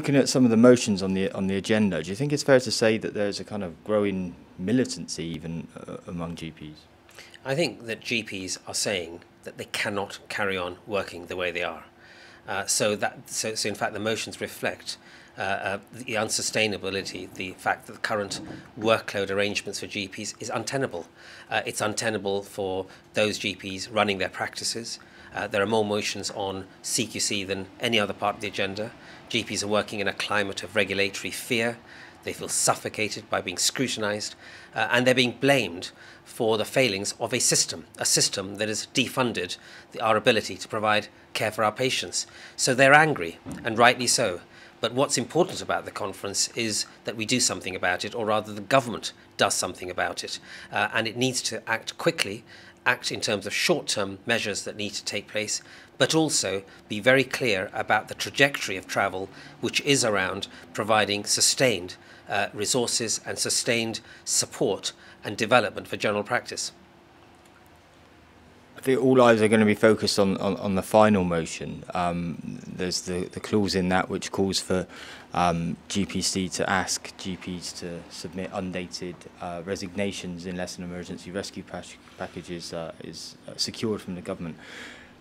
Looking at some of the motions on the agenda, do you think it's fair to say that there's a kind of growing militancy even among GPs? I think that GPs are saying that they cannot carry on working the way they are. So in fact the motions reflect the unsustainability, the fact that the current workload arrangements for GPs is untenable. It's untenable for those GPs running their practices. There are more motions on CQC than any other part of the agenda. GPs are working in a climate of regulatory fear. They feel suffocated by being scrutinised, and they're being blamed for the failings of a system that has defunded our ability to provide care for our patients. So they're angry, and rightly so. But what's important about the conference is that we do something about it, or rather the government does something about it. And it needs to act quickly, act in terms of short-term measures that need to take place, but also be very clear about the trajectory of travel, which is around providing sustained resources and sustained support and development for general practice. I think all eyes are going to be focused on the final motion. There's the clause in that which calls for GPC to ask GPs to submit undated resignations unless an emergency rescue package is secured from the government.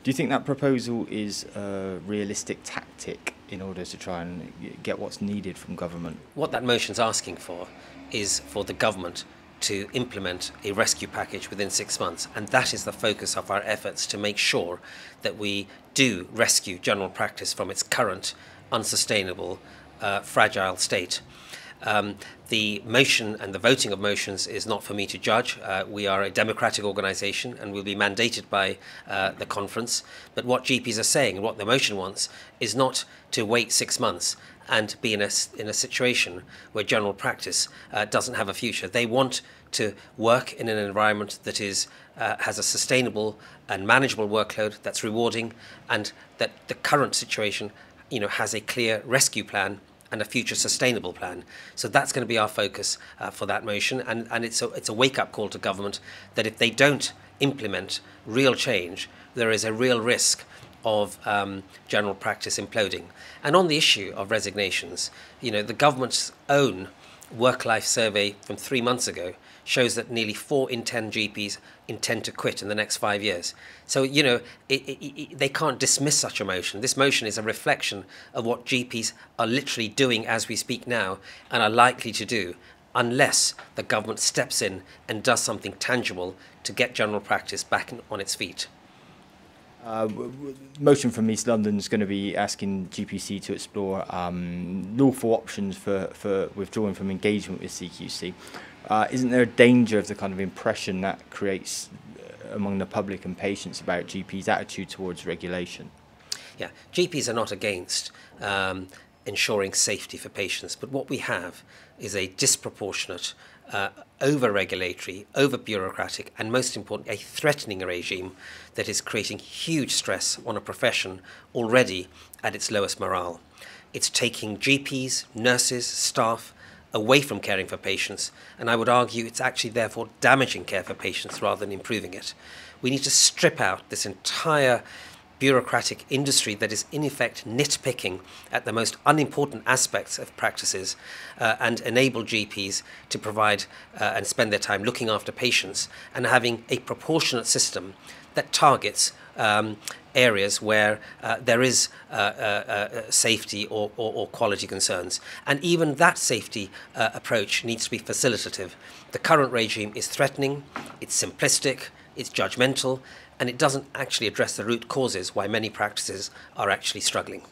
Do you think that proposal is a realistic tactic in order to try and get what's needed from government? What that motion's asking for is for the government to implement a rescue package within 6 months, and that is the focus of our efforts to make sure that we do rescue general practice from its current unsustainable, fragile state. The motion and the voting of motions is not for me to judge. We are a democratic organisation and will be mandated by the conference. But what GPs are saying and what the motion wants is not to wait 6 months and be in a situation where general practice doesn't have a future. They want to work in an environment that is has a sustainable and manageable workload that's rewarding, and that the current situation, has a clear rescue plan and a future sustainable plan. So that's going to be our focus for that motion, and it's a wake-up call to government that if they don't implement real change, there is a real risk of general practice imploding. And on the issue of resignations, the government's own work-life survey from 3 months ago shows that nearly 4 in 10 GPs intend to quit in the next 5 years. So, they can't dismiss such a motion. This motion is a reflection of what GPs are literally doing as we speak now and are likely to do unless the government steps in and does something tangible to get general practice back on its feet. Motion from East London is going to be asking GPC to explore lawful options for withdrawing from engagement with CQC. Isn't there a danger of the kind of impression that creates among the public and patients about GPs' attitude towards regulation? Yeah, GPs are not against ensuring safety for patients, but what we have is a disproportionate, over-regulatory, over-bureaucratic, and most importantly, a threatening regime that is creating huge stress on a profession already at its lowest morale. It's taking GPs, nurses, staff away from caring for patients, and I would argue it's actually therefore damaging care for patients rather than improving it. We need to strip out this entire bureaucratic industry that is in effect nitpicking at the most unimportant aspects of practices and enable GPs to provide and spend their time looking after patients and having a proportionate system that targets areas where there is safety or quality concerns. And even that safety approach needs to be facilitative. The current regime is threatening, it's simplistic, it's judgmental, and it doesn't actually address the root causes why many practices are actually struggling.